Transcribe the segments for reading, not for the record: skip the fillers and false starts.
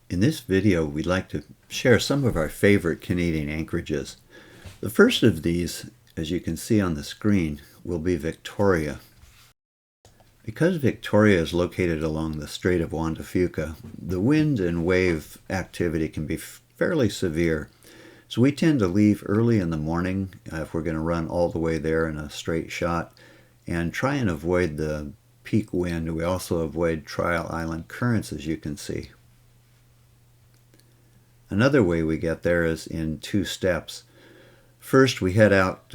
In this video, we'd like to share some of our favorite Canadian anchorages. The first of these, as you can see on the screen, will be Victoria. Because Victoria is located along the Strait of Juan de Fuca, the wind and wave activity can be fairly severe. So we tend to leave early in the morning if we're going to run all the way there in a straight shot and try and avoid the peak wind. We also avoid Trial Island currents, as you can see. Another way we get there is in two steps. First, we head out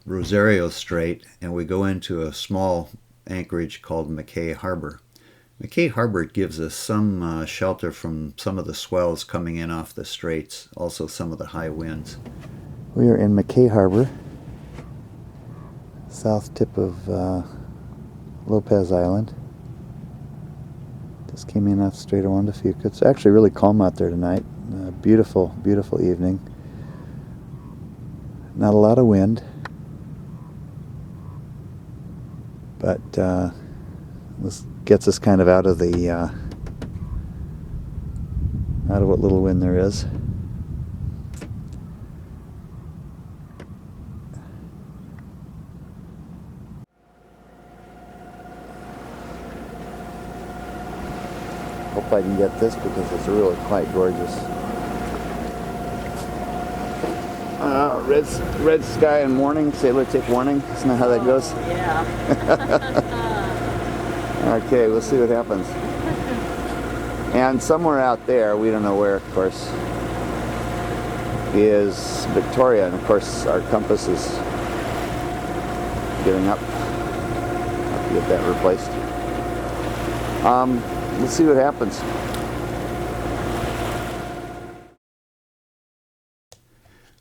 Rosario Strait and we go into a small anchorage called McKay Harbor. McKay Harbor gives us some shelter from some of the swells coming in off the straits, also some of the high winds. We are in McKay Harbor, south tip of Lopez Island. Just came in off the Strait of Juan de Fuca. It's actually really calm out there tonight. Beautiful, beautiful evening. Not a lot of wind, but this gets us kind of out of the out of what little wind there is. Hope I can get this because it's really quite gorgeous. Red sky and warning, sailor take warning. Isn't that how that goes? Yeah. Okay, we'll see what happens. And somewhere out there, we don't know where, of course, is Victoria. And of course, our compass is giving up. Have to get that replaced. Let's see what happens.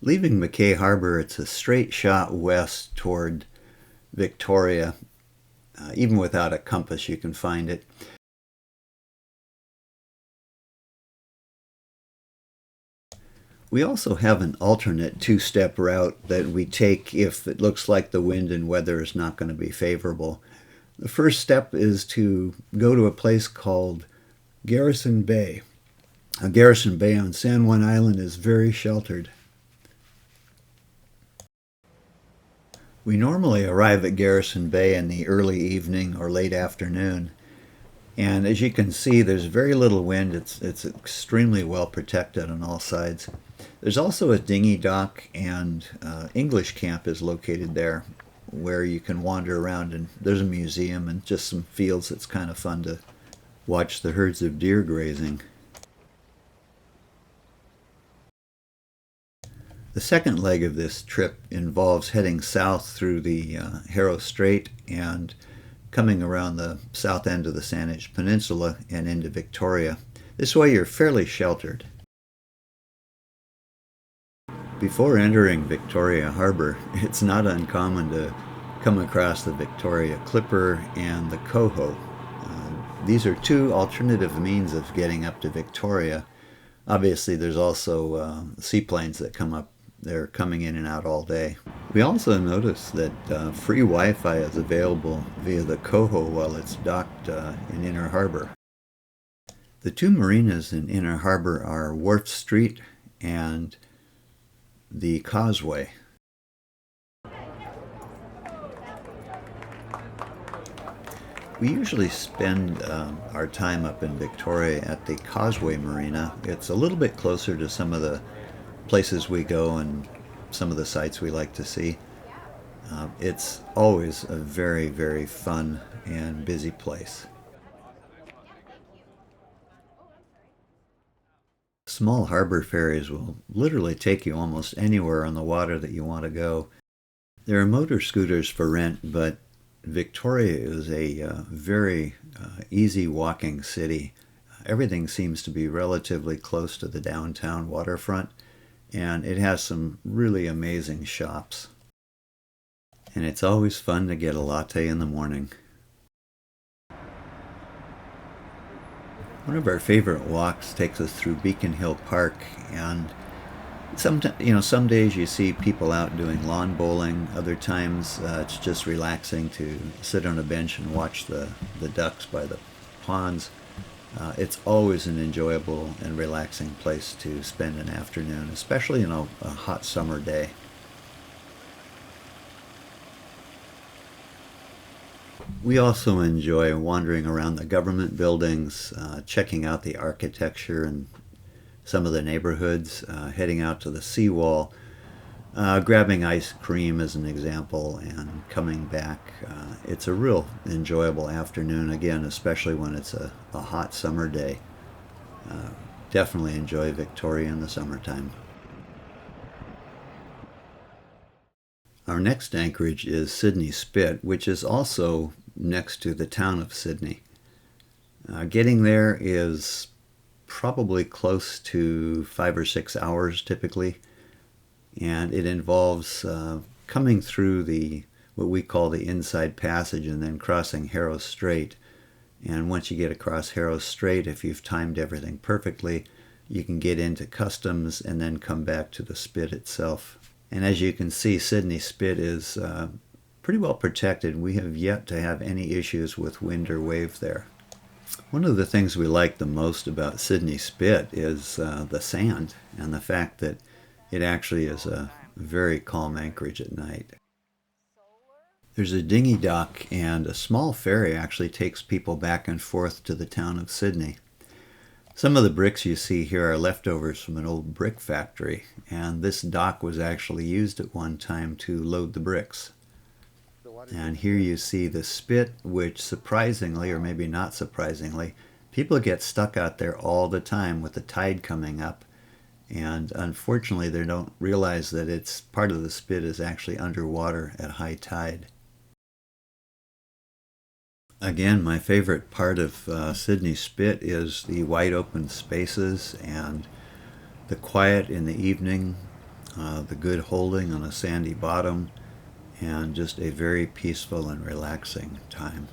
Leaving McKay Harbor, it's a straight shot west toward Victoria. Even without a compass, you can find it. We also have an alternate two-step route that we take if it looks like the wind and weather is not going to be favorable. The first step is to go to a place called Garrison Bay. Garrison Bay on San Juan Island is very sheltered. We normally arrive at Garrison Bay in the early evening or late afternoon, and as you can see, there's very little wind. It's extremely well protected on all sides. There's also a dinghy dock, and English camp is located there, where you can wander around, and there's a museum and just some fields. It's kind of fun to watch the herds of deer grazing. The second leg of this trip involves heading south through the Haro Strait and coming around the south end of the Saanich Peninsula and into Victoria. This way you're fairly sheltered. Before entering Victoria Harbor, it's not uncommon to come across the Victoria Clipper and the Coho. These are two alternative means of getting up to Victoria. Obviously, there's also seaplanes that come up. They're coming in and out all day. We also noticed that free Wi-Fi is available via the Coho while it's docked in Inner Harbor. The two marinas in Inner Harbor are Wharf Street and the Causeway. We usually spend our time up in Victoria at the Causeway Marina. It's a little bit closer to some of the places we go and some of the sites we like to see. It's always a very, very fun and busy place. Small harbor ferries will literally take you almost anywhere on the water that you want to go. There are motor scooters for rent, but Victoria is a very easy walking city. Everything seems to be relatively close to the downtown waterfront, and it has some really amazing shops. And it's always fun to get a latte in the morning. One of our favorite walks takes us through Beacon Hill Park, and some days you see people out doing lawn bowling. Other times it's just relaxing to sit on a bench and watch the ducks by the ponds. It's always an enjoyable and relaxing place to spend an afternoon, especially on a hot summer day. We also enjoy wandering around the government buildings, checking out the architecture and some of the neighborhoods, heading out to the seawall, grabbing ice cream as an example, and coming back. It's a real enjoyable afternoon, again, especially when it's a hot summer day. Definitely enjoy Victoria in the summertime. Our next anchorage is Sydney Spit, which is also next to the town of Sydney. Getting there is probably close to 5 or 6 hours typically, and it involves coming through what we call the Inside Passage and then crossing Harrow Strait. And once you get across Harrow Strait, if you've timed everything perfectly, you can get into customs and then come back to the spit itself. And as you can see, Sydney Spit is pretty well protected. We have yet to have any issues with wind or wave there. One of the things we like the most about Sydney Spit is the sand and the fact that it actually is a very calm anchorage at night. There's a dinghy dock, and a small ferry actually takes people back and forth to the town of Sydney. Some of the bricks you see here are leftovers from an old brick factory, and this dock was actually used at one time to load the bricks. And here you see the spit, which surprisingly, or maybe not surprisingly, people get stuck out there all the time with the tide coming up. And unfortunately, they don't realize that it's part of the spit is actually underwater at high tide. Again, my favorite part of Sydney Spit is the wide open spaces and the quiet in the evening, the good holding on a sandy bottom, and just a very peaceful and relaxing time.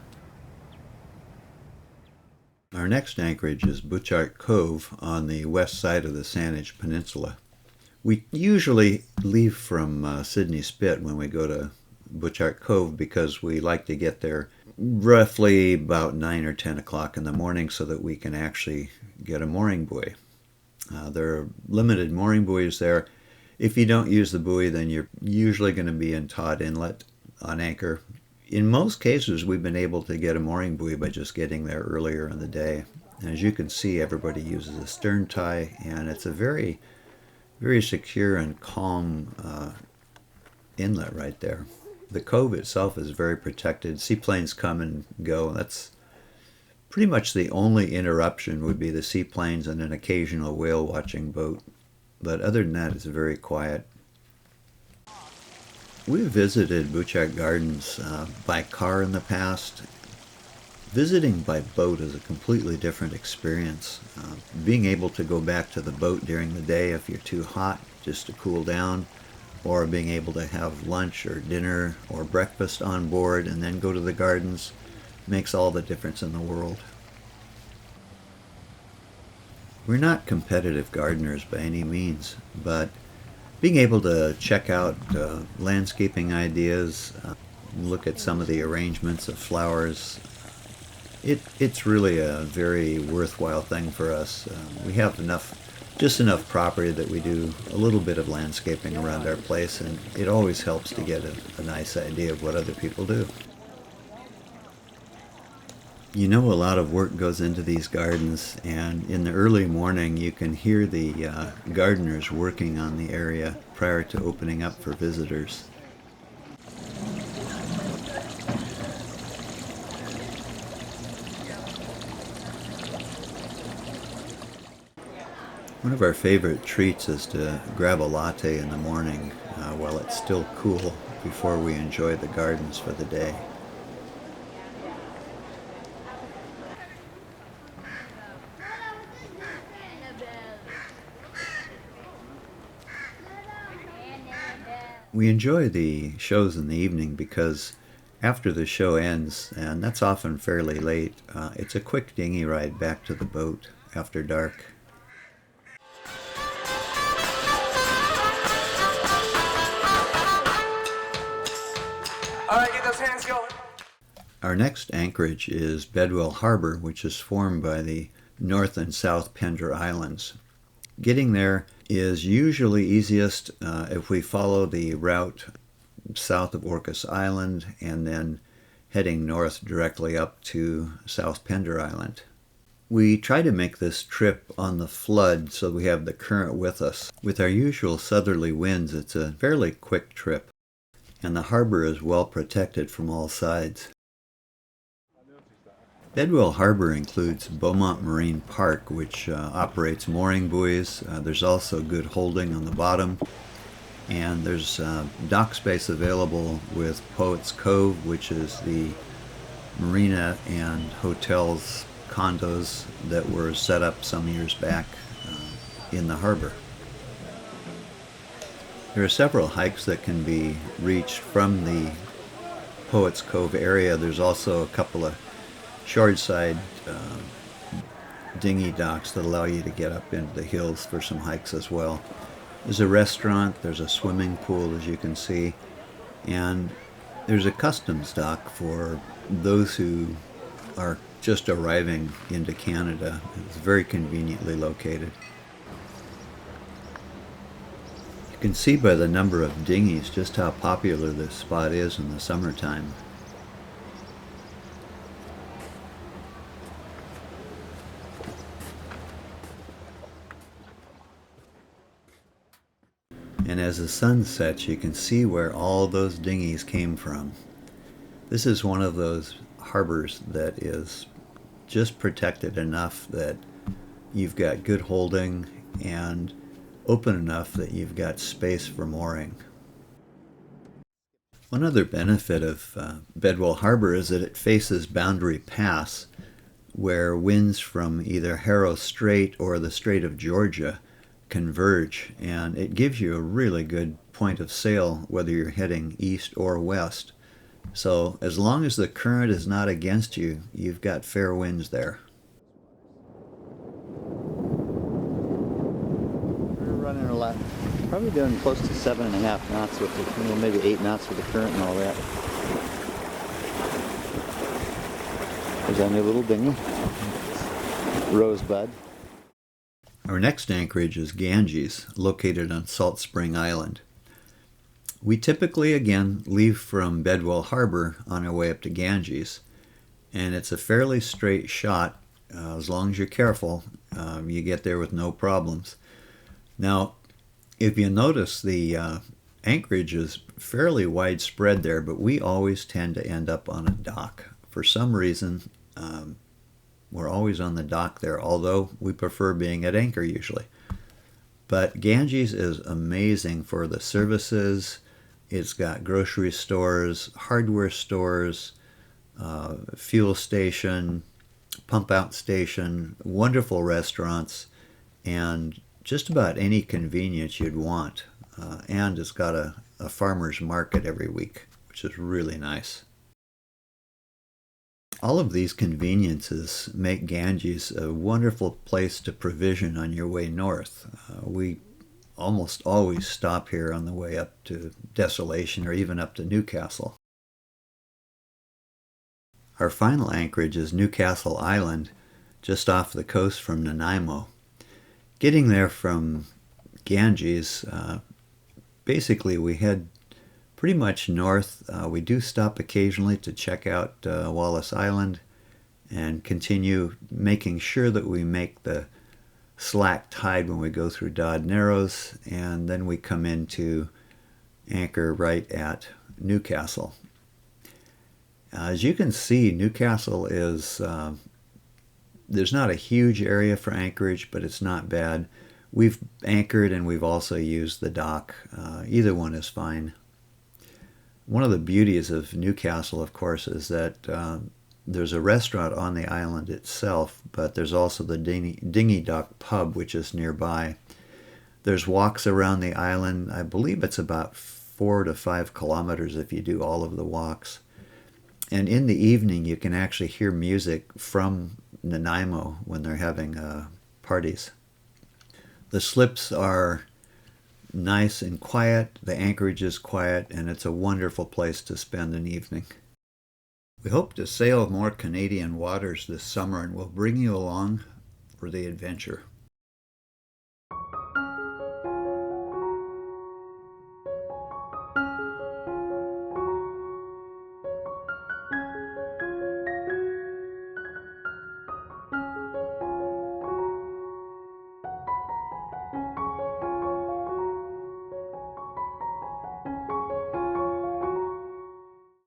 Our next anchorage is Butchart Cove on the west side of the Saanich Peninsula. We usually leave from Sydney Spit when we go to Butchart Cove because we like to get there roughly about 9 or 10 o'clock in the morning so that we can actually get a mooring buoy. There are limited mooring buoys there. If you don't use the buoy, then you're usually going to be in Todd Inlet on anchor. In most cases, we've been able to get a mooring buoy by just getting there earlier in the day. And as you can see, everybody uses a stern tie, and it's a very, very secure and calm inlet right there. The cove itself is very protected. Seaplanes come and go. That's pretty much the only interruption would be the seaplanes and an occasional whale watching boat. But other than that, it's very quiet. We've visited Butchart Gardens by car in the past. Visiting by boat is a completely different experience. Being able to go back to the boat during the day if you're too hot just to cool down, or being able to have lunch or dinner or breakfast on board and then go to the gardens makes all the difference in the world. We're not competitive gardeners by any means, but being able to check out landscaping ideas, look at some of the arrangements of flowers, it's really a very worthwhile thing for us. We have just enough property that we do a little bit of landscaping around our place, and it always helps to get a nice idea of what other people do. You know, a lot of work goes into these gardens, and in the early morning you can hear the gardeners working on the area prior to opening up for visitors. One of our favorite treats is to grab a latte in the morning while it's still cool before we enjoy the gardens for the day. We enjoy the shows in the evening because after the show ends, and that's often fairly late, it's a quick dinghy ride back to the boat after dark. All right, get those hands going. Our next anchorage is Bedwell Harbor, which is formed by the North and South Pender Islands. Getting there is usually easiest if we follow the route south of Orcas Island and then heading north directly up to South Pender Island. We try to make this trip on the flood so we have the current with us. With our usual southerly winds, it's a fairly quick trip, and the harbor is well protected from all sides. Bedwell Harbor includes Beaumont Marine Park, which operates mooring buoys. There's also good holding on the bottom, and there's dock space available with Poets Cove, which is the marina and hotels, condos that were set up some years back in the harbor. There are several hikes that can be reached from the Poets Cove area. There's also a couple of shoreside dinghy docks that allow you to get up into the hills for some hikes as well. There's a restaurant, there's a swimming pool, as you can see, and there's a customs dock for those who are just arriving into Canada. It's very conveniently located. You can see by the number of dinghies just how popular this spot is in the summertime. And as the sun sets, you can see where all those dinghies came from. This is one of those harbors that is just protected enough that you've got good holding and open enough that you've got space for mooring. One other benefit of Bedwell Harbor is that it faces Boundary Pass, where winds from either Harrow Strait or the Strait of Georgia converge, and it gives you a really good point of sail whether you're heading east or west. So as long as the current is not against you, you've got fair winds there. We're running a lot, probably doing close to 7.5 knots with the, maybe 8 knots with the current and all that. There's our new little dinghy, Rosebud. Our next anchorage is Ganges, located on Salt Spring Island. We typically, again, leave from Bedwell Harbor on our way up to Ganges, and it's a fairly straight shot. As long as you're careful, you get there with no problems. Now, if you notice, the anchorage is fairly widespread there, but we always tend to end up on a dock. For some reason, we're always on the dock there, although we prefer being at anchor usually. But Ganges is amazing for the services. It's got grocery stores, hardware stores, fuel station, pump out station, wonderful restaurants, and just about any convenience you'd want. And it's got a farmer's market every week, which is really nice. All of these conveniences make Ganges a wonderful place to provision on your way north. We almost always stop here on the way up to Desolation or even up to Newcastle. Our final anchorage is Newcastle Island, just off the coast from Nanaimo. Getting there from Ganges, basically we head pretty much north. We do stop occasionally to check out Wallis Island and continue making sure that we make the slack tide when we go through Dodd Narrows, and then we come into anchor right at Newcastle. As you can see, Newcastle is, there's not a huge area for anchorage, but it's not bad. We've anchored and we've also used the dock. Either one is fine. One of the beauties of Newcastle, of course, is that there's a restaurant on the island itself, but there's also the Dinghy Dock Pub, which is nearby. There's walks around the island. I believe it's about 4 to 5 kilometers if you do all of the walks. And in the evening, you can actually hear music from Nanaimo when they're having parties. The slips are nice and quiet, the anchorage is quiet, and it's a wonderful place to spend an evening. We hope to sail more Canadian waters this summer, and we'll bring you along for the adventure.